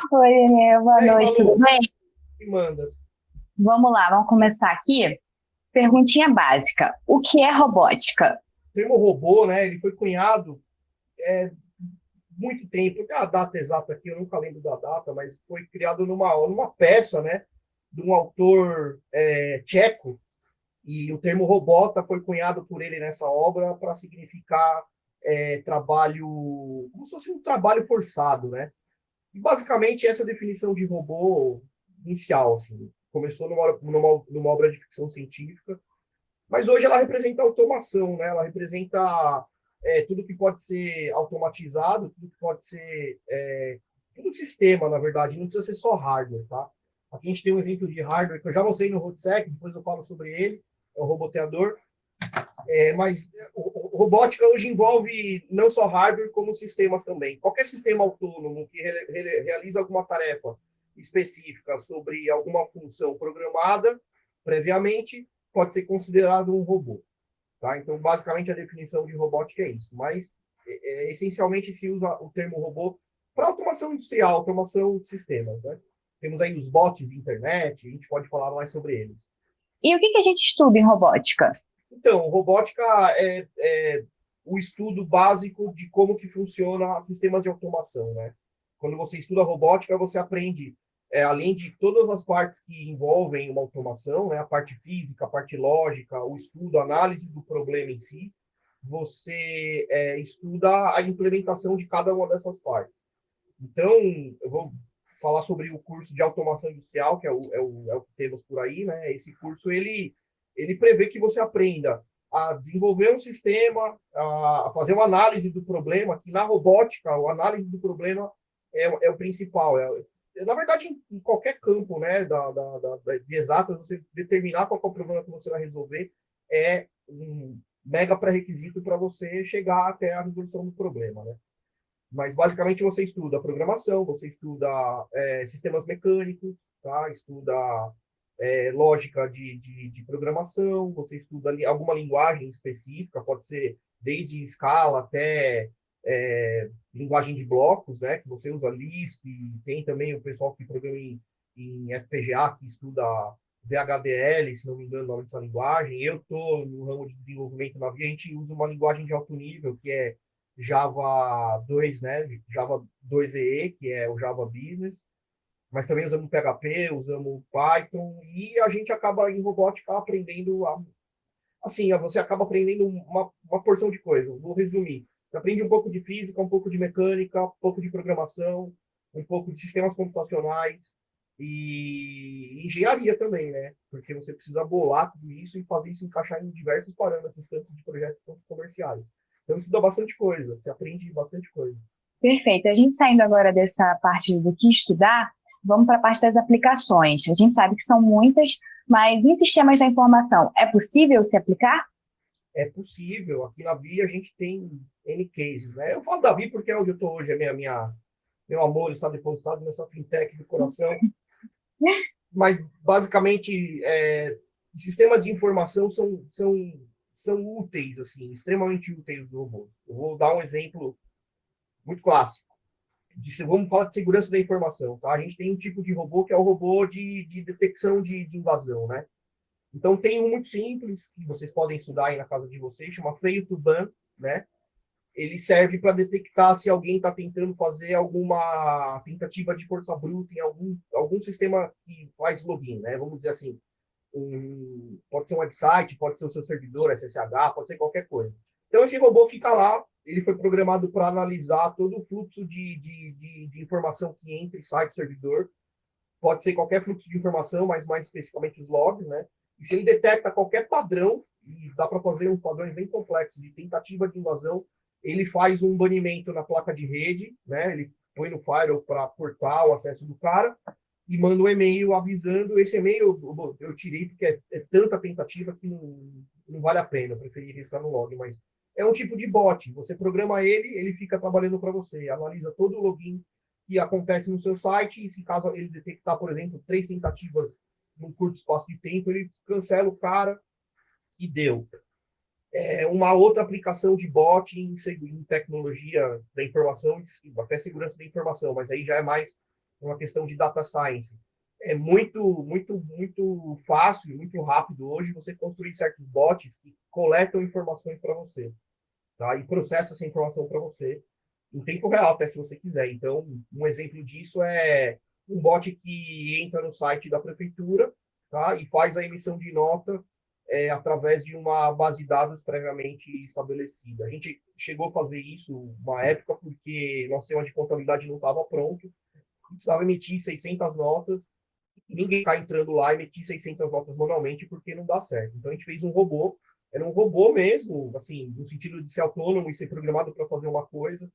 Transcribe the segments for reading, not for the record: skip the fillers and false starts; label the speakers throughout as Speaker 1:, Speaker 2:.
Speaker 1: Oi, Enê,
Speaker 2: E
Speaker 1: boa
Speaker 2: aí,
Speaker 1: noite, tudo
Speaker 2: Malu,
Speaker 1: bem?
Speaker 2: que mandas?
Speaker 1: Vamos lá, vamos começar aqui. Perguntinha básica: o que é robótica?
Speaker 2: O termo robô, né, ele foi cunhado muito tempo, a data exata aqui, eu nunca lembro da data, mas foi criado numa peça, né, de um autor tcheco, e o termo robota foi cunhado por ele nessa obra para significar trabalho, como se fosse um trabalho forçado, né? E basicamente essa definição de robô inicial, assim, começou numa obra de ficção científica. Mas hoje ela representa automação, né? Ela representa tudo que pode ser automatizado, tudo que pode ser tudo sistema, na verdade, não precisa ser só hardware, tá? Aqui a gente tem um exemplo de hardware que eu já mostrei no Rodsec, depois eu falo sobre ele, é o roboteador. Mas robótica hoje envolve não só hardware, como sistemas também. Qualquer sistema autônomo que realiza alguma tarefa específica sobre alguma função programada previamente pode ser considerado um robô. Tá? Então, basicamente, a definição de robótica é isso. Mas, essencialmente, se usa o termo robô para automação industrial, automação de sistemas. Né? Temos aí os bots de internet, a gente pode falar mais sobre eles.
Speaker 1: E o que a gente estuda em robótica?
Speaker 2: Então, robótica é o estudo básico de como que funciona sistemas de automação, né? Quando você estuda robótica, você aprende, além de todas as partes que envolvem uma automação, né? A parte física, a parte lógica, o estudo, a análise do problema em si, você estuda a implementação de cada uma dessas partes. Então, eu vou falar sobre o curso de automação industrial, que é o que temos por aí, né? Esse curso, ele prevê que você aprenda a desenvolver um sistema, a fazer uma análise do problema, que na robótica, a análise do problema é o principal. Na verdade, em qualquer campo, né, de exatas, você determinar qual é o problema que você vai resolver é um mega pré-requisito para você chegar até a resolução do problema, né? Mas basicamente você estuda programação, você estuda sistemas mecânicos, tá? Estuda lógica de programação, você estuda alguma linguagem específica, pode ser desde escala até linguagem de blocos, né? Que você usa Lisp, tem também o pessoal que programa em FPGA, que estuda VHDL, se não me engano, o nome dessa linguagem. Eu estou no ramo de desenvolvimento na Via, a gente usa uma linguagem de alto nível, que é Java 2, né? Java 2EE, que é o Java Business, mas também usamos PHP, usamos Python, e a gente acaba em robótica aprendendo assim, você acaba aprendendo uma porção de coisas. Vou resumir. Você aprende um pouco de física, um pouco de mecânica, um pouco de programação, um pouco de sistemas computacionais e engenharia também, né? Porque você precisa bolar tudo isso e fazer isso encaixar em diversos parâmetros, tanto de projetos quanto comerciais. Então, estuda bastante coisa, você aprende bastante coisa.
Speaker 1: Perfeito. A gente saindo agora dessa parte do que estudar, vamos para a parte das aplicações. A gente sabe que são muitas, mas em sistemas da informação, é possível se aplicar?
Speaker 2: É possível. Aqui na Via a gente tem N cases, né? Eu falo da Via porque é onde eu estou hoje, meu amor está depositado nessa fintech do coração. Mas, basicamente, sistemas de informação são úteis, assim, extremamente úteis os robôs. Eu vou dar um exemplo muito clássico. Vamos falar de segurança da informação, tá? A gente tem um tipo de robô que é o robô de detecção de invasão, né? Então, tem um muito simples, que vocês podem estudar aí na casa de vocês, chama Fail to Ban, né? Ele serve para detectar se alguém está tentando fazer alguma tentativa de força bruta em algum sistema que faz login, né? Vamos dizer assim, pode ser um website, pode ser o seu servidor, SSH, pode ser qualquer coisa. Então, esse robô fica lá, ele foi programado para analisar todo o fluxo de informação que entra e sai do servidor. Pode ser qualquer fluxo de informação, mas mais especificamente os logs, né? E se ele detecta qualquer padrão, e dá para fazer uns padrões bem complexos de tentativa de invasão, ele faz um banimento na placa de rede, né? Ele põe no firewall para cortar o acesso do cara e manda um e-mail avisando. Esse e-mail eu tirei porque é tanta tentativa que não vale a pena. Eu preferi registrar no log, mas é um tipo de bot. Você programa ele, ele fica trabalhando para você, analisa todo o login que acontece no seu site e se caso ele detectar, por exemplo, 3 tentativas num curto espaço de tempo, ele cancela o cara e deu. Uma outra aplicação de bot em tecnologia da informação, até segurança da informação, mas aí já é mais uma questão de data science. É muito fácil e muito rápido hoje você construir certos bots que coletam informações para você, tá? E processam essa informação para você em tempo real, até se você quiser. Então, um exemplo disso é um bot que entra no site da prefeitura, tá? E faz a emissão de nota através de uma base de dados previamente estabelecida. A gente chegou a fazer isso uma época porque nosso sistema de contabilidade não estava pronto, precisava emitir 600 notas, e ninguém está entrando lá e emitir 600 notas manualmente porque não dá certo. Então a gente fez um robô, era um robô mesmo, assim, no sentido de ser autônomo e ser programado para fazer uma coisa,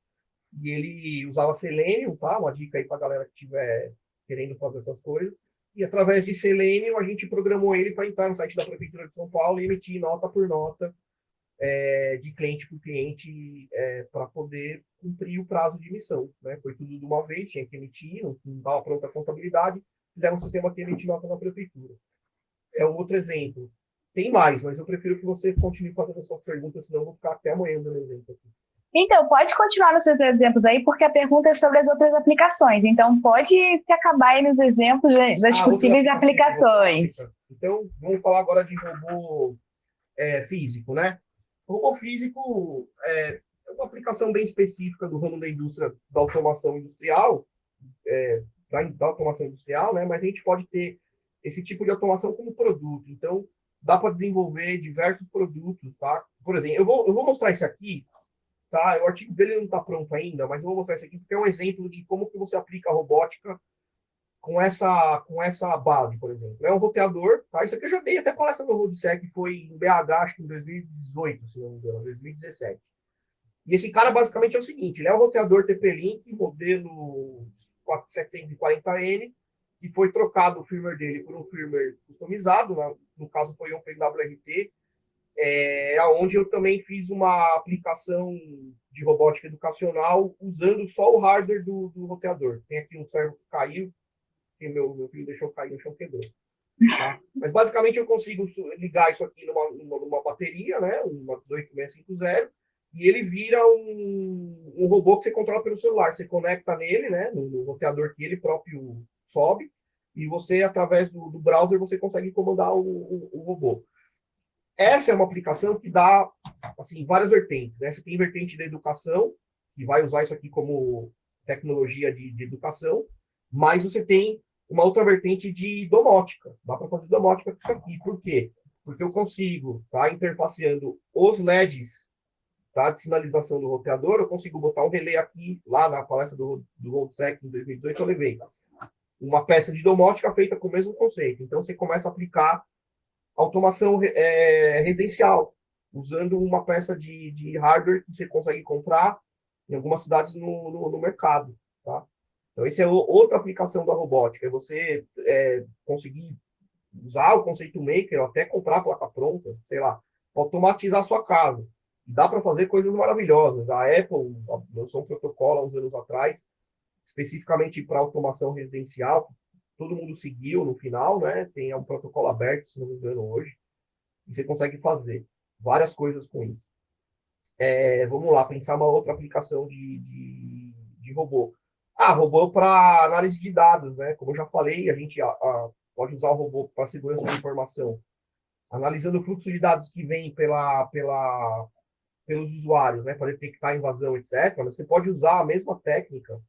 Speaker 2: e ele usava Selenium, tá? Uma dica aí para a galera que estiver querendo fazer essas coisas. E através de Selenium, a gente programou ele para entrar no site da Prefeitura de São Paulo e emitir nota por nota, de cliente por cliente, para poder cumprir o prazo de emissão. Né? Foi tudo de uma vez, tinha que emitir, não estava pronta a contabilidade, fizeram um sistema que emite nota na Prefeitura. É um outro exemplo. Tem mais, mas eu prefiro que você continue fazendo as suas perguntas, senão eu vou ficar até amanhã dando exemplo aqui.
Speaker 1: Então, pode continuar nos seus exemplos aí, porque a pergunta é sobre as outras aplicações. Então, pode se acabar aí nos exemplos das possíveis aplicações.
Speaker 2: Então, vamos falar agora de robô físico, né? O robô físico é uma aplicação bem específica do ramo da indústria da automação industrial, da automação industrial, né? Mas a gente pode ter esse tipo de automação como produto. Então, dá para desenvolver diversos produtos, tá? Por exemplo, eu vou mostrar isso aqui, tá? O artigo dele não está pronto ainda, mas eu vou mostrar isso aqui porque é um exemplo de como que você aplica a robótica com essa base, por exemplo. É um roteador, tá? Isso aqui eu já dei até palestra no Roadsec, que foi em BH, acho que em 2018, se não me engano, 2017. E esse cara, basicamente, é o seguinte, ele é um roteador TP-Link, modelo 740N, que foi trocado o firmware dele por um firmware customizado, no caso foi um PWRT, onde eu também fiz uma aplicação de robótica educacional usando só o hardware do roteador. Tem aqui um servo que caiu, que meu filho deixou cair no chão, quebrou. Tá? Mas basicamente eu consigo ligar isso aqui numa bateria, né? Uma 18650, e ele vira um robô que você controla pelo celular. Você conecta nele, né? No roteador que ele próprio sobe, e você, através do browser, você consegue comandar o robô. Essa é uma aplicação que dá assim, várias vertentes. Né? Você tem vertente da educação, que vai usar isso aqui como tecnologia de educação, mas você tem uma outra vertente de domótica. Dá para fazer domótica com isso aqui. Por quê? Porque eu consigo, tá, interfaceando os LEDs, tá, de sinalização do roteador, eu consigo botar um relé aqui, lá na palestra do Roadsec em 2018, eu levei uma peça de domótica feita com o mesmo conceito. Então, você começa a aplicar automação residencial, usando uma peça de hardware que você consegue comprar em algumas cidades no mercado. Tá? Então, essa é outra aplicação da robótica, é você conseguir usar o conceito maker, ou até comprar a placa pronta, sei lá, automatizar a sua casa. Dá para fazer coisas maravilhosas. A Apple lançou um protocolo há uns anos atrás, especificamente para automação residencial, todo mundo seguiu no final, né? Tem um protocolo aberto, se não me engano, hoje, e você consegue fazer várias coisas com isso. Vamos lá, pensar uma outra aplicação de robô. Robô para análise de dados, né? Como eu já falei, a gente pode usar o robô para segurança da informação, analisando o fluxo de dados que vem pelos usuários, né? Para detectar invasão, etc. Mas você pode usar a mesma técnica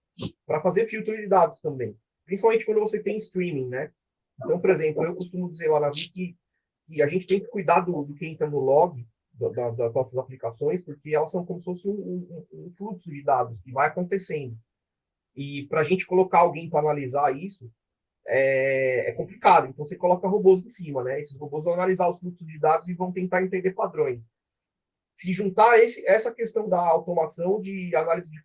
Speaker 2: para fazer filtro de dados também. Principalmente quando você tem streaming, né? Então, por exemplo, eu costumo dizer lá na Wiki que a gente tem que cuidar do que entra no log das nossas aplicações, porque elas são como se fosse um fluxo de dados que vai acontecendo. E para a gente colocar alguém para analisar isso, é complicado. Então, você coloca robôs em cima, né? Esses robôs vão analisar os fluxos de dados e vão tentar entender padrões. Se juntar essa questão da automação de análise de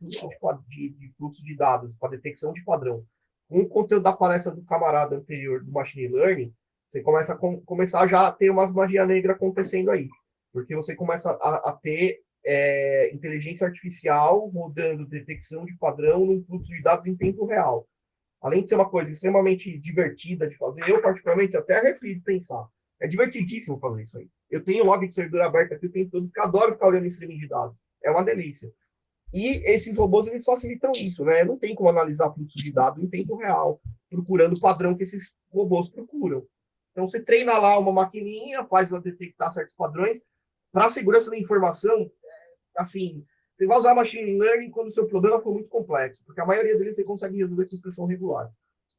Speaker 2: fluxo de dados para detecção de padrão com o conteúdo da palestra do camarada anterior do Machine Learning, você começar já a ter umas magia negra acontecendo aí. Porque você começa a ter inteligência artificial rodando detecção de padrão num fluxo de dados em tempo real. Além de ser uma coisa extremamente divertida de fazer, eu particularmente até arrepio de pensar. É divertidíssimo fazer isso aí. Eu tenho log de servidor aberto aqui o tempo todo, porque eu adoro ficar olhando streaming de dados. É uma delícia. E esses robôs, eles facilitam isso, né? Não tem como analisar fluxo de dados em tempo real, procurando o padrão que esses robôs procuram. Então, você treina lá uma maquininha, faz ela detectar certos padrões. Para a segurança da informação, assim, você vai usar machine learning quando o seu problema for muito complexo, porque a maioria deles você consegue resolver com expressão regular,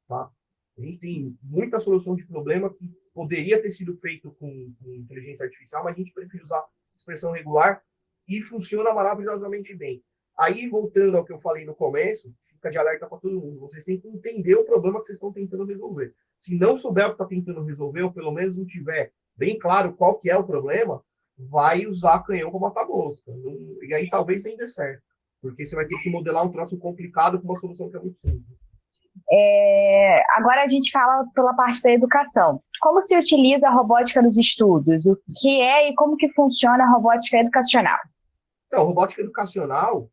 Speaker 2: tá? A gente tem muita solução de problema que poderia ter sido feito com inteligência artificial, mas a gente prefere usar expressão regular e funciona maravilhosamente bem. Aí, voltando ao que eu falei no começo, fica de alerta para todo mundo. Vocês têm que entender o problema que vocês estão tentando resolver. Se não souber o que está tentando resolver, ou pelo menos não tiver bem claro qual que é o problema, vai usar canhão para matar mosca. E aí talvez nem dê certo. Porque você vai ter que modelar um troço complicado com uma solução que é muito simples.
Speaker 1: Agora a gente fala pela parte da educação. Como se utiliza a robótica nos estudos? O que é e como que funciona a robótica educacional?
Speaker 2: Então, robótica educacional,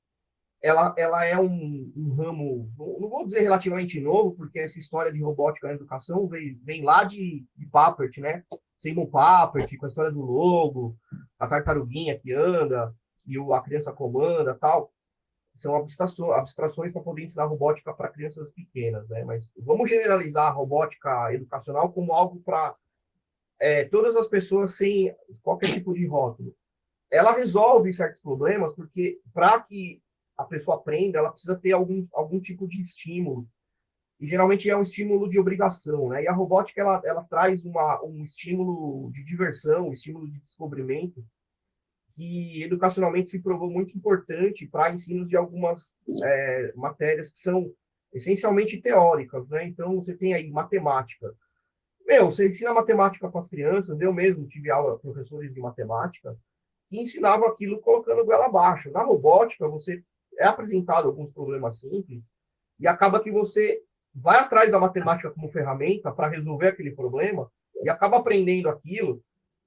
Speaker 2: ela é um ramo, não vou dizer relativamente novo, porque essa história de robótica na educação vem lá de Papert, né? Simon Papert, com a história do logo, a tartaruguinha que anda, e a criança comanda tal. São abstrações para poder ensinar robótica para crianças pequenas, né? Mas vamos generalizar a robótica educacional como algo para todas as pessoas sem qualquer tipo de rótulo. Ela resolve certos problemas, porque para que a pessoa aprenda, ela precisa ter algum tipo de estímulo. E geralmente é um estímulo de obrigação, né? E a robótica, ela traz um estímulo de diversão, um estímulo de descobrimento, que educacionalmente se provou muito importante para ensinos de algumas matérias que são essencialmente teóricas, né? Então, você tem aí matemática. Você ensina matemática para as crianças, eu mesmo tive aula, professores de matemática, que ensinavam aquilo colocando goela abaixo. Na robótica, você é apresentado alguns problemas simples e acaba que você vai atrás da matemática como ferramenta para resolver aquele problema e acaba aprendendo aquilo,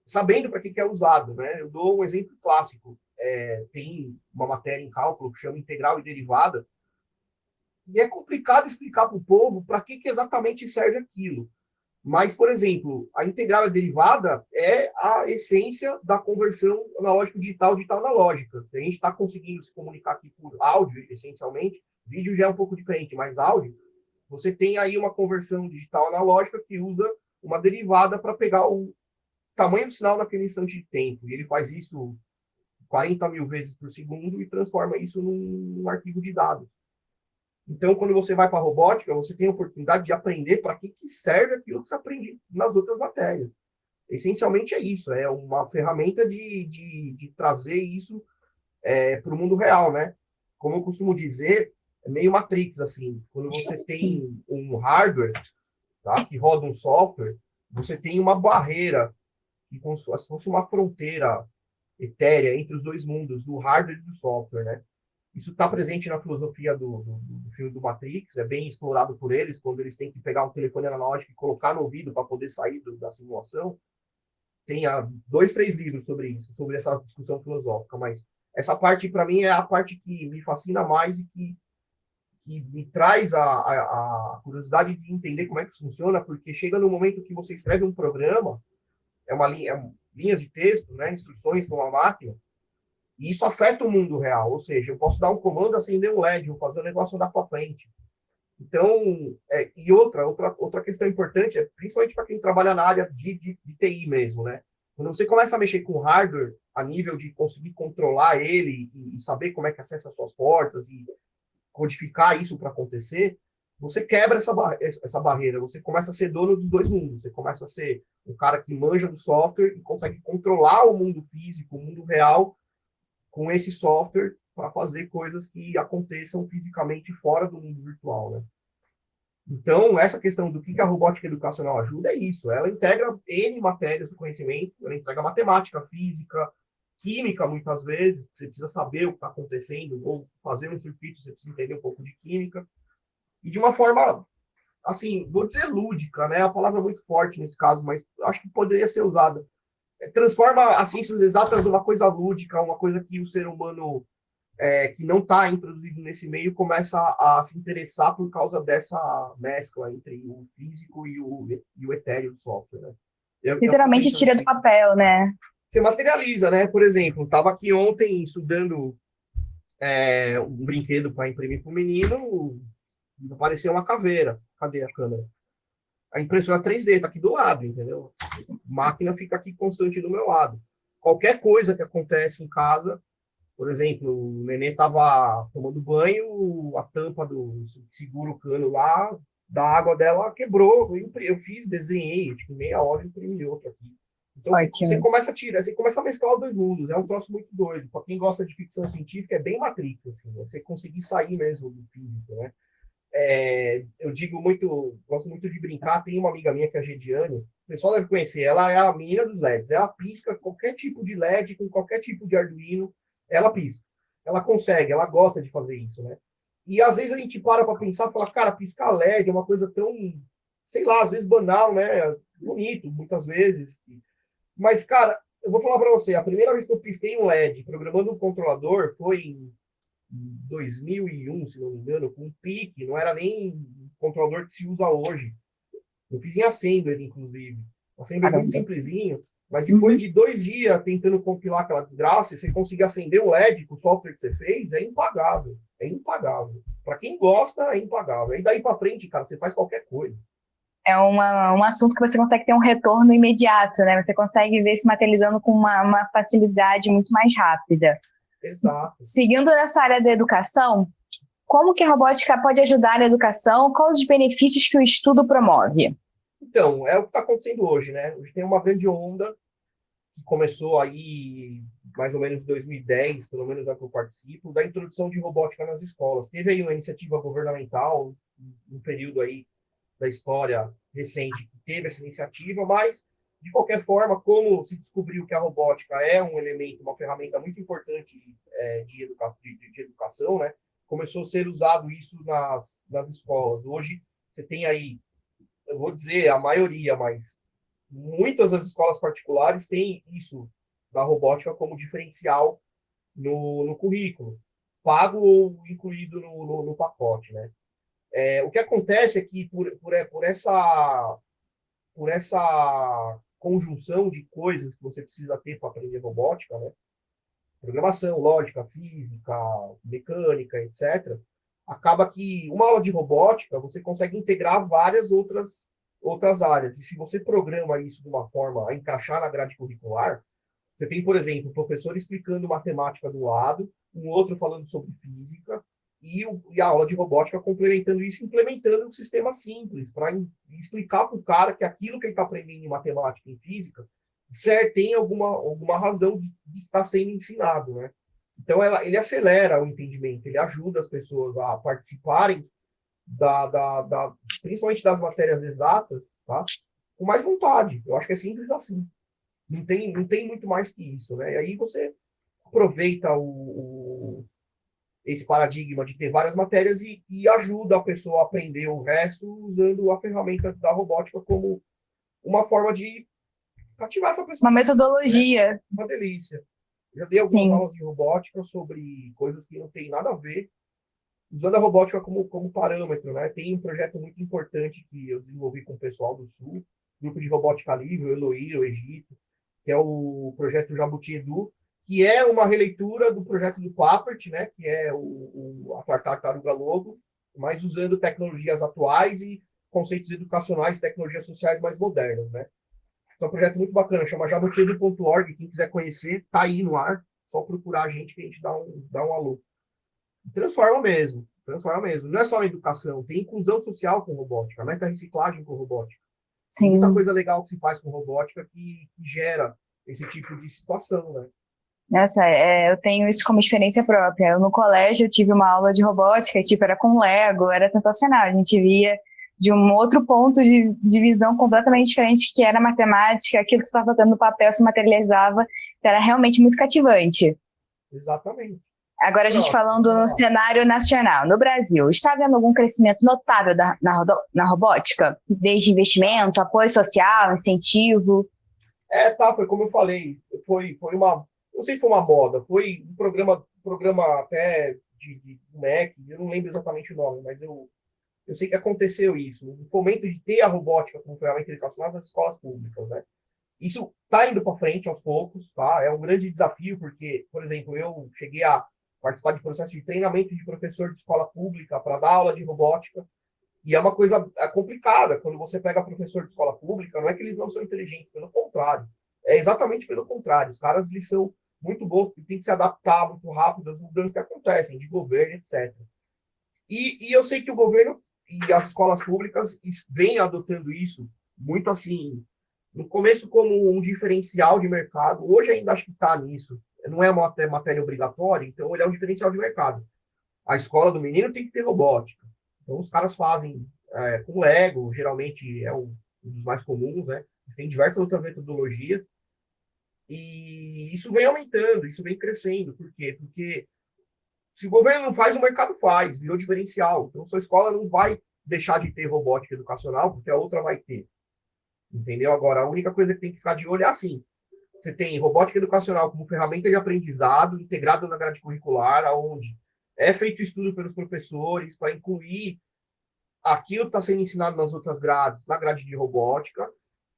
Speaker 2: sabendo para que é usado, né? Eu dou um exemplo clássico. Tem uma matéria em cálculo que chama integral e derivada, e é complicado explicar para o povo para que exatamente serve aquilo. Mas, por exemplo, a integral e a derivada é a essência da conversão analógico-digital, digital-analógica. A gente está conseguindo se comunicar aqui por áudio, essencialmente. Vídeo já é um pouco diferente, mas áudio, você tem aí uma conversão digital-analógica que usa uma derivada para pegar o tamanho do sinal naquele instante de tempo. E ele faz isso 40 mil vezes por segundo e transforma isso num arquivo de dados. Então, quando você vai para a robótica, você tem a oportunidade de aprender para que serve aquilo que você aprende nas outras matérias. Essencialmente é isso, é uma ferramenta de trazer isso para o mundo real, né? Como eu costumo dizer, é meio Matrix, assim. Quando você tem um hardware, tá, que roda um software, você tem uma barreira, que como se fosse uma fronteira etérea entre os dois mundos, do hardware e do software, né? Isso está presente na filosofia do filme do Matrix, é bem explorado por eles, quando eles têm que pegar um telefone analógico e colocar no ouvido para poder sair da simulação. Tem 2, 3 livros sobre isso, sobre essa discussão filosófica, mas essa parte, para mim, é a parte que me fascina mais e que me traz a curiosidade de entender como é que funciona, porque chega no momento que você escreve um programa, linhas de texto, né, instruções para uma máquina, e isso afeta o mundo real, ou seja, eu posso dar um comando, acender um LED, ou fazer um negócio andar para frente. Então, e outra questão importante, principalmente para quem trabalha na área de TI mesmo, né? Quando você começa a mexer com hardware, a nível de conseguir controlar ele e saber como é que acessa as suas portas e codificar isso para acontecer, você quebra essa barreira, você começa a ser dono dos dois mundos, você começa a ser um cara que manja do software e consegue controlar o mundo físico, o mundo real, com esse software para fazer coisas que aconteçam fisicamente fora do mundo virtual, né? Então, essa questão do que a robótica educacional ajuda é isso. Ela integra N matérias do conhecimento, ela integra matemática, física, química, muitas vezes. Você precisa saber o que está acontecendo, ou fazer um circuito, você precisa entender um pouco de química. E de uma forma, assim, vou dizer lúdica, né? A palavra é muito forte nesse caso, mas acho que poderia ser usada. Transforma as ciências exatas numa coisa lúdica, uma coisa que o ser humano que não está introduzido nesse meio começa a se interessar por causa dessa mescla entre o físico e o etéreo do software, né?
Speaker 1: Literalmente tira do papel, né?
Speaker 2: você materializa, né? Por exemplo, estava aqui ontem estudando um brinquedo para imprimir para o menino, apareceu uma caveira. Cadê a câmera? A impressora 3D está aqui do lado, entendeu? A máquina fica aqui constante do meu lado. Qualquer coisa que acontece em casa, por exemplo, o nenê estava tomando banho, a tampa do segura o cano lá, da água dela quebrou. Eu fiz, desenhei, acho que meia hora imprimi outro aqui. Então você
Speaker 1: Ótimo.
Speaker 2: começa a tirar, você começa a mesclar os dois mundos. É um troço muito doido. Para quem gosta de ficção científica, é bem Matrix, assim, você conseguir sair mesmo do físico, né? Eu digo muito, gosto muito de brincar. Tem uma amiga minha que é a Gediane, o pessoal deve conhecer, ela é a menina dos LEDs. Ela pisca qualquer tipo de LED com qualquer tipo de Arduino, ela pisca. Ela consegue, ela gosta de fazer isso, né? E às vezes a gente para pensar e fala, cara, piscar LED é uma coisa tão, sei lá, às vezes banal, né? Bonito, muitas vezes. Mas, cara, eu vou falar para você, a primeira vez que eu pisquei um LED programando um controlador foi em 2001, se não me engano, com um PIC, não era nem o controlador que se usa hoje. Eu fiz em Assembler, inclusive. Assembler muito
Speaker 1: Caramba.
Speaker 2: simplesinho, mas depois
Speaker 1: Uhum.
Speaker 2: de 2 dias tentando compilar aquela desgraça, e você conseguir acender o LED com o software que você fez, é impagável. É impagável. Para quem gosta, é impagável. E daí para frente, cara, você faz qualquer coisa.
Speaker 1: É um assunto que você consegue ter um retorno imediato, né? Você consegue ver se materializando com uma facilidade muito mais rápida.
Speaker 2: Exato.
Speaker 1: Seguindo nessa área da educação, como que a robótica pode ajudar na educação? Quais os benefícios que o estudo promove?
Speaker 2: Então, é o que está acontecendo hoje, né? Hoje tem uma grande onda que começou aí mais ou menos em 2010, pelo menos é que eu participo, da introdução de robótica nas escolas. Teve aí uma iniciativa governamental, um período aí da história recente que teve essa iniciativa, mas, de qualquer forma, como se descobriu que a robótica é um elemento, uma ferramenta muito importante de educação, né? Começou a ser usado isso nas escolas. Hoje, você tem aí, eu vou dizer a maioria, mas muitas das escolas particulares têm isso da robótica como diferencial no currículo, pago ou incluído no pacote, né? O que acontece é que por essa conjunção de coisas que você precisa ter para aprender robótica, né? Programação, lógica, física, mecânica, etc., acaba que uma aula de robótica você consegue integrar várias outras áreas. E se você programa isso de uma forma a encaixar na grade curricular, você tem, por exemplo, o professor explicando matemática do lado, um outro falando sobre física, e a aula de robótica complementando isso, implementando um sistema simples, para explicar para o cara que aquilo que ele está aprendendo em matemática e em física tem alguma razão de estar sendo ensinado, né? Então, ele acelera o entendimento, ele ajuda as pessoas a participarem principalmente das matérias exatas, tá? Com mais vontade. Eu acho que é simples assim. Não tem muito mais que isso, né? E aí você aproveita esse paradigma de ter várias matérias e ajuda a pessoa a aprender o resto usando a ferramenta da robótica como uma forma de cativar essa
Speaker 1: Uma
Speaker 2: pessoa, né?
Speaker 1: metodologia,
Speaker 2: Uma delícia. Já dei algumas
Speaker 1: sim.
Speaker 2: aulas de robótica sobre coisas que não tem nada a ver, usando a robótica como parâmetro, né? Tem um projeto muito importante que eu desenvolvi com o pessoal do Sul, Grupo de Robótica Livre, o Eloí, o Egito, que é o projeto Jabuti Edu, que é uma releitura do projeto do Papert, né? Que é a Tartaruga Logo, mas usando tecnologias atuais e conceitos educacionais, tecnologias sociais mais modernas, né? É um projeto muito bacana, chama jabutiedu.org. Quem quiser conhecer, tá aí no ar. Só procurar a gente que a gente dá um alô. Transforma mesmo, transforma mesmo. Não é só a educação, tem inclusão social com robótica, meta-reciclagem com robótica. Tem muita
Speaker 1: Sim.
Speaker 2: coisa legal que se faz com robótica que gera esse tipo de situação, né?
Speaker 1: Nossa, eu tenho isso como experiência própria. Eu, no colégio, eu tive uma aula de robótica, tipo, era com Lego, era sensacional. A gente via de um outro ponto de visão completamente diferente, que era a matemática, aquilo que você estava fazendo no papel se materializava, então, era realmente muito cativante.
Speaker 2: Exatamente.
Speaker 1: Agora, a gente
Speaker 2: Próximo,
Speaker 1: falando
Speaker 2: vamos
Speaker 1: no
Speaker 2: lá.
Speaker 1: cenário nacional, no Brasil, está havendo algum crescimento notável na robótica? Desde investimento, apoio social, incentivo?
Speaker 2: Tá, foi como eu falei, foi uma, não sei se foi uma moda, foi um programa até de MEC, eu não lembro exatamente o nome, mas eu sei que aconteceu isso, o fomento de ter a robótica como ferramenta educacional nas escolas públicas, né? Isso está indo para frente aos poucos, tá? É um grande desafio, porque, por exemplo, eu cheguei a participar de processo de treinamento de professor de escola pública para dar aula de robótica, e é uma coisa complicada. Quando você pega professor de escola pública, não é que eles não são inteligentes, pelo contrário. É exatamente pelo contrário. Os caras, eles são muito bons, porque tem que se adaptar muito rápido às mudanças que acontecem, de governo, etc. E eu sei que o governo e as escolas públicas vêm adotando isso muito assim, no começo como um diferencial de mercado. Hoje ainda acho que está nisso. Não é uma matéria obrigatória, então ele é um diferencial de mercado. A escola do menino tem que ter robótica. Então os caras fazem com Lego, geralmente é um dos mais comuns, né? Tem diversas outras metodologias. E isso vem aumentando, isso vem crescendo. Por quê? Porque se o governo não faz, o mercado faz, virou diferencial. Então, sua escola não vai deixar de ter robótica educacional, porque a outra vai ter. Entendeu? Agora, a única coisa que tem que ficar de olho é assim: você tem robótica educacional como ferramenta de aprendizado integrado na grade curricular, onde é feito estudo pelos professores para incluir aquilo que está sendo ensinado nas outras grades, na grade de robótica.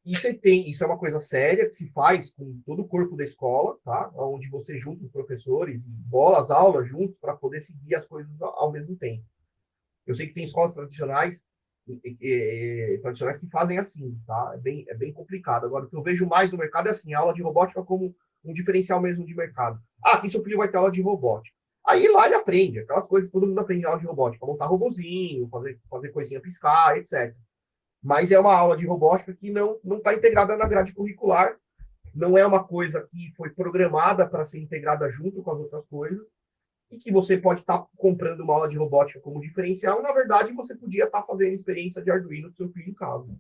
Speaker 2: E você tem, isso é uma coisa séria que se faz com todo o corpo da escola, tá? Onde você junta os professores e bola as aulas juntos para poder seguir as coisas ao mesmo tempo. Eu sei que tem escolas tradicionais que fazem assim, tá? É bem complicado. Agora, o que eu vejo mais no mercado é assim, a aula de robótica como um diferencial mesmo de mercado. Ah, aqui seu filho vai ter aula de robótica. Aí lá ele aprende, aquelas coisas que todo mundo aprende na aula de robótica, montar robozinho, fazer coisinha piscar, etc. Mas é uma aula de robótica que não está integrada na grade curricular, não é uma coisa que foi programada para ser integrada junto com as outras coisas, e que você pode estar comprando uma aula de robótica como diferencial, e na verdade você podia estar fazendo experiência de Arduino do seu filho em casa.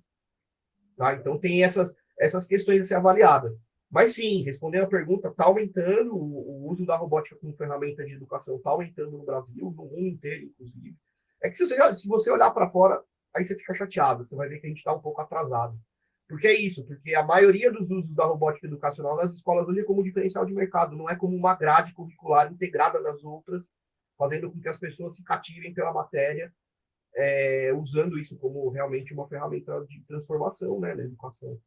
Speaker 2: Tá? Então tem essas questões a ser avaliadas. Mas sim, respondendo a pergunta, está aumentando o uso da robótica como ferramenta de educação, está aumentando no Brasil, no mundo inteiro, inclusive. É que se você olhar para fora, aí você fica chateado, você vai ver que a gente está um pouco atrasado. Porque é isso, porque a maioria dos usos da robótica educacional nas escolas hoje é como diferencial de mercado, não é como uma grade curricular integrada nas outras, fazendo com que as pessoas se cativem pela matéria, usando isso como realmente uma ferramenta de transformação, né, na educação.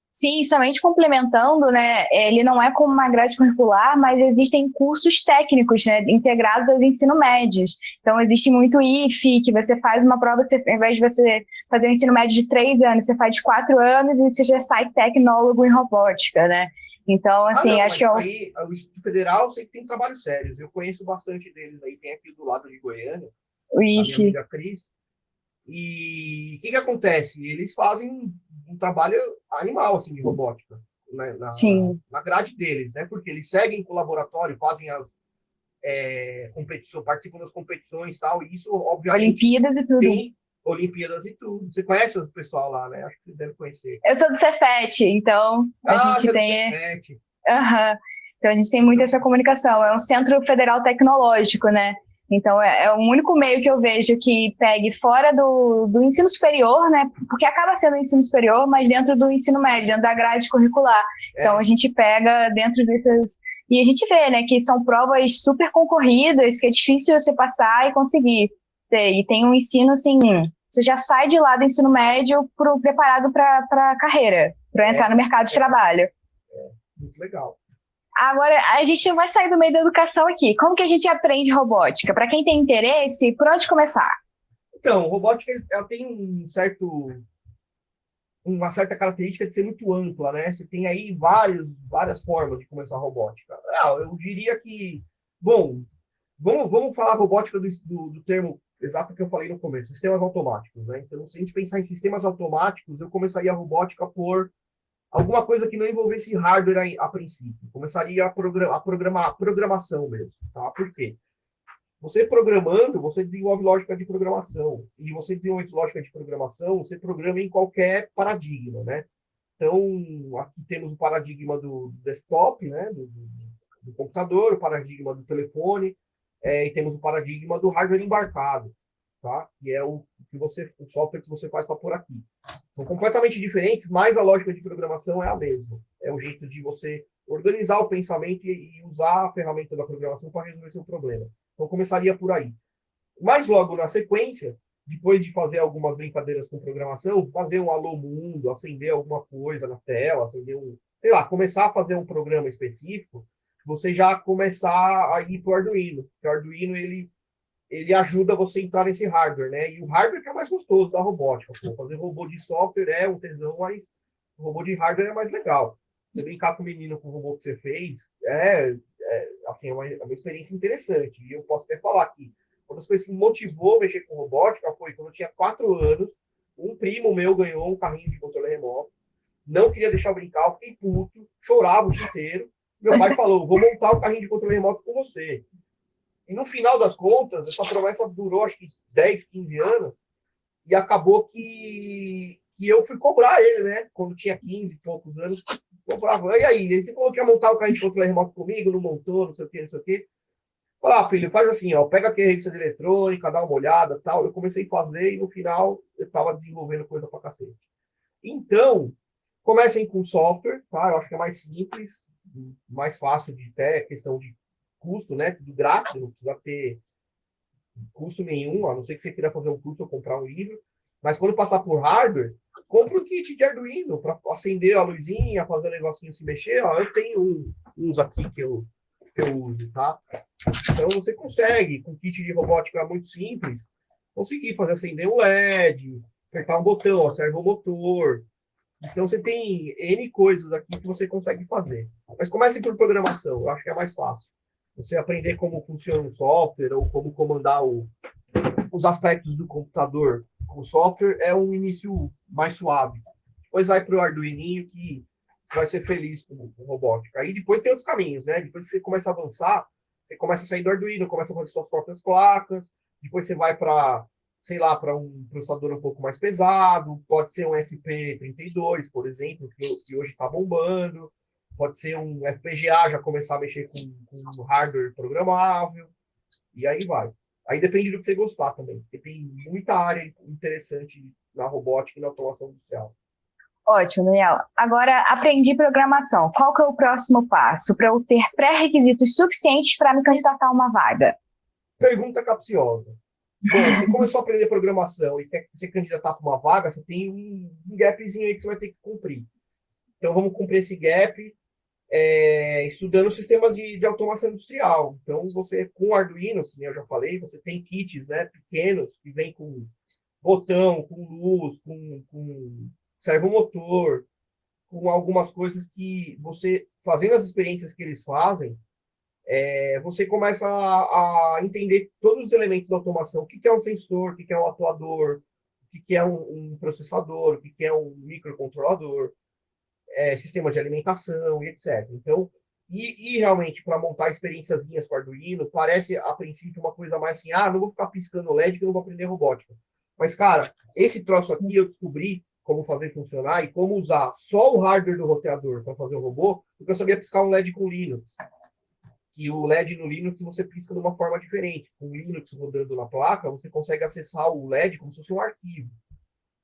Speaker 1: Sim, somente complementando, né? Ele não é como uma grade curricular, mas existem cursos técnicos, né, integrados aos ensino médios. Então, existe muito IFE, que você faz uma prova, você, ao invés de você fazer um ensino médio de 3 anos, você faz de 4 anos e você já sai tecnólogo em robótica, né? Então, assim,
Speaker 2: Não,
Speaker 1: acho que
Speaker 2: mas aí o Instituto Federal eu sei que tem trabalhos sérios. Eu conheço bastante deles aí. Tem aqui do lado de Goiânia,
Speaker 1: o
Speaker 2: a minha
Speaker 1: IFE,
Speaker 2: amiga Cris. E o que acontece? Eles fazem um trabalho animal assim, de robótica
Speaker 1: sim,
Speaker 2: na grade deles, né? Porque eles seguem com o laboratório, fazem as competições, participam das competições e tal, e isso, obviamente,
Speaker 1: Olimpíadas e tudo.
Speaker 2: tem Olimpíadas e tudo. Você conhece o pessoal lá, né? Acho que você deve conhecer.
Speaker 1: Eu sou do Cefet, então a
Speaker 2: Você
Speaker 1: gente
Speaker 2: é do
Speaker 1: tem.
Speaker 2: Cefet.
Speaker 1: Aham. Então a gente tem muito essa comunicação. É um centro federal tecnológico, né? Então é o único meio que eu vejo que pegue fora do ensino superior, né? Porque acaba sendo o ensino superior, mas dentro do ensino médio, dentro da grade curricular. Então a gente pega dentro dessas. E a gente vê, né, que são provas super concorridas, que é difícil você passar e conseguir ter. E tem um ensino assim. Você já sai de lá do ensino médio preparado para a carreira, para entrar no mercado de trabalho.
Speaker 2: Muito legal.
Speaker 1: Agora, a gente vai sair do meio da educação aqui. Como que a gente aprende robótica? Para quem tem interesse, por onde começar?
Speaker 2: Então, robótica ela tem uma certa característica de ser muito ampla, né? Você tem aí várias formas de começar a robótica. Eu diria que, bom, vamos falar robótica do termo exato que eu falei no começo, sistemas automáticos, né? Então, se a gente pensar em sistemas automáticos, eu começaria a robótica por alguma coisa que não envolvesse hardware a princípio. Começaria a programação mesmo, tá? Por quê? Você programando, você desenvolve lógica de programação. E você desenvolve lógica de programação, você programa em qualquer paradigma, né? Então, aqui temos o paradigma do desktop, né? Do computador, o paradigma do telefone, e temos o paradigma do hardware embarcado, tá? Que é o software que você faz para pôr aqui. São completamente diferentes, mas a lógica de programação é a mesma. É o jeito de você organizar o pensamento e usar a ferramenta da programação para resolver seu problema. Então, começaria por aí. Mas logo na sequência, depois de fazer algumas brincadeiras com programação, fazer um alô mundo, acender alguma coisa na tela, acender sei lá, começar a fazer um programa específico, você já começar a ir para o Arduino. Porque o Arduino, ele ajuda você a entrar nesse hardware, né? E o hardware que é mais gostoso da robótica. Pô. Fazer robô de software é um tesão, mas o robô de hardware é mais legal. Você brincar com o menino com o robô que você fez, assim, é uma experiência interessante. E eu posso até falar que uma das coisas que me motivou a mexer com robótica foi quando eu tinha 4 anos, um primo meu ganhou um carrinho de controle remoto, não queria deixar eu brincar, eu fiquei puto, chorava o dia inteiro. Meu pai falou, vou montar o carrinho de controle remoto com você. E no final das contas, essa promessa durou acho que 10, 15 anos, e acabou que eu fui cobrar ele, né? Quando tinha 15 e poucos anos, cobrava. E aí, você falou que ia montar o carrinho de controle remoto comigo, não montou, não sei o quê, não sei o quê. Falei, filho, faz assim, ó, pega aqui a revista de eletrônica, dá uma olhada, tal. Eu comecei a fazer e no final eu estava desenvolvendo coisa pra cacete. Então, comecem com software, tá? Eu acho que é mais simples, mais fácil de ter questão de custo, né? Tudo grátis, não precisa ter custo nenhum, a não ser que você queira fazer um curso ou comprar um livro. Mas quando passar por hardware, compre um kit de Arduino para acender a luzinha, fazer o negocinho se mexer. Ó, eu tenho uns aqui que eu uso, tá? Então você consegue, com kit de robótica muito simples, conseguir fazer acender um LED, apertar um botão, acertar o motor. Então você tem N coisas aqui que você consegue fazer. Mas comece por programação, eu acho que é mais fácil. Você aprender como funciona um software ou como comandar os aspectos do computador com o software é um início mais suave. Depois vai para o Arduininho que vai ser feliz com robótica. Aí depois tem outros caminhos, né? Depois que você começa a avançar, você começa a sair do Arduino, começa a fazer suas próprias placas, depois você vai para, sei lá, para um processador um pouco mais pesado, pode ser um SP32, por exemplo, que hoje está bombando, pode ser um FPGA, já começar a mexer com hardware programável, e aí vai. Aí depende do que você gostar também, porque tem muita área interessante na robótica e na automação industrial.
Speaker 1: Ótimo, Daniel. Agora, aprendi programação. Qual que é o próximo passo para eu ter pré-requisitos suficientes para me candidatar a uma vaga?
Speaker 2: Pergunta capciosa. Bom, você começou a aprender programação e quer se candidatar para uma vaga, você tem um gapzinho aí que você vai ter que cumprir. Então, vamos cumprir esse gap estudando sistemas de automação industrial. Então, você, com o Arduino, como eu já falei, você tem kits, né, pequenos que vêm com botão, com luz, com servomotor, com algumas coisas que você, fazendo as experiências que eles fazem, você começa a entender todos os elementos da automação. O que é um sensor, o que é um atuador, o que é um processador, o que é um microcontrolador, sistema de alimentação e etc. Então, e realmente, para montar experiênciazinhas com Arduino, parece a princípio uma coisa mais assim, não vou ficar piscando LED que eu não vou aprender robótica. Mas, cara, esse troço aqui eu descobri como fazer funcionar e como usar só o hardware do roteador para fazer o robô, porque eu sabia piscar um LED com Linux. Que o LED no Linux você pisca de uma forma diferente. Com o Linux rodando na placa, você consegue acessar o LED como se fosse um arquivo.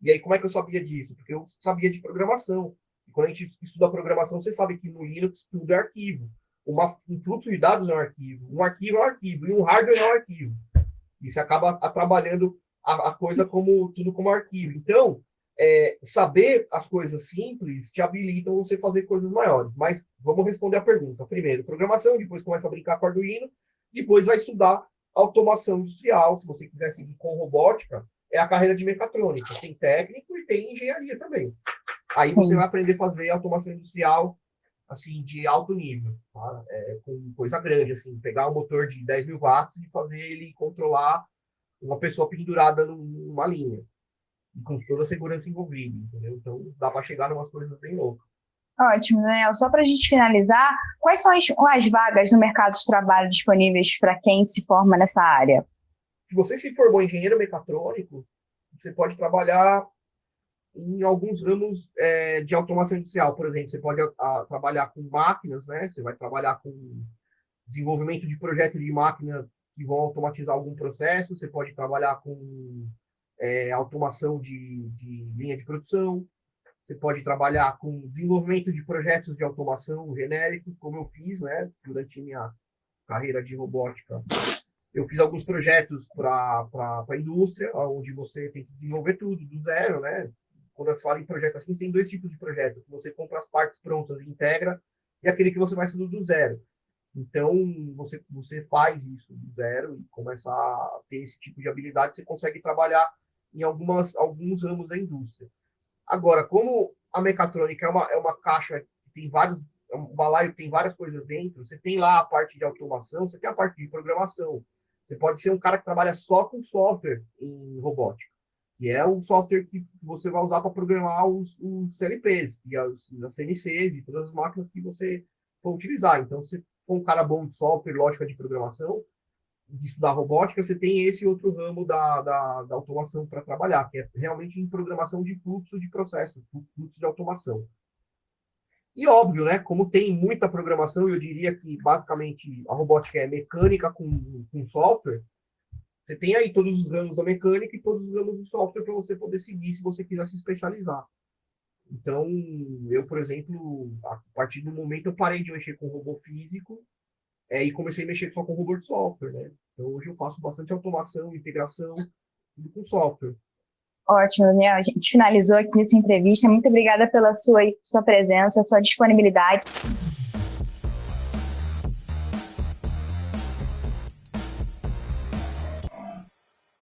Speaker 2: E aí, como é que eu sabia disso? Porque eu sabia de programação. E quando a gente estuda programação, você sabe que no Linux tudo é arquivo. Um fluxo de dados é um arquivo. Um arquivo é um arquivo. E um hardware é um arquivo. E você acaba trabalhando a coisa tudo como arquivo. Então, saber as coisas simples te habilitam você fazer coisas maiores. Mas vamos responder a pergunta. Primeiro, programação, depois começa a brincar com Arduino, depois vai estudar automação industrial. Se você quiser seguir com robótica, é a carreira de mecatrônica. Tem técnico e tem engenharia também. Aí você vai aprender a fazer automação industrial assim, de alto nível, tá? Com coisa grande, assim, pegar um motor de 10 mil watts e fazer ele controlar uma pessoa pendurada numa linha, e com toda a segurança envolvida, entendeu? Então dá para chegar em umas coisas bem loucas.
Speaker 1: Ótimo, Daniel. Só para a gente finalizar, quais são as vagas no mercado de trabalho disponíveis para quem se forma nessa área?
Speaker 2: Se você se formou engenheiro mecatrônico, você pode trabalhar em alguns ramos de automação industrial, por exemplo. Você pode trabalhar com máquinas, né? Você vai trabalhar com desenvolvimento de projeto de máquina que vão automatizar algum processo. Você pode trabalhar com automação de linha de produção. Você pode trabalhar com desenvolvimento de projetos de automação genéricos, como eu fiz, né? Durante minha carreira de robótica. Eu fiz alguns projetos para a indústria, onde você tem que desenvolver tudo do zero, né? quando você fala em projeto assim, tem dois tipos de projeto. Você compra as partes prontas e integra, e aquele que você faz tudo do zero. Então, você faz isso do zero e começa a ter esse tipo de habilidade, você consegue trabalhar em alguns ramos da indústria. Agora, como a mecatrônica é uma caixa que tem vários, é um balaio que tem várias coisas dentro, você tem lá a parte de automação, você tem a parte de programação. Você pode ser um cara que trabalha só com software em robótica, que é o software que você vai usar para programar os CLPs, e as CNCs e todas as máquinas que você for utilizar. Então, se for um cara bom de software, lógica de programação, de estudar robótica, você tem esse outro ramo da automação para trabalhar, que é realmente em programação de fluxo de processo, fluxo de automação. E óbvio, né? Como tem muita programação, eu diria que basicamente a robótica é mecânica com software, você tem aí todos os ramos da mecânica e todos os ramos do software para você poder seguir se você quiser se especializar. Então, eu, por exemplo, a partir do momento eu parei de mexer com robô físico e comecei a mexer só com robô de software, né? Então, hoje eu faço bastante automação, integração, tudo com software.
Speaker 1: Ótimo, Daniel. A gente finalizou aqui essa entrevista. Muito obrigada pela sua presença, sua disponibilidade.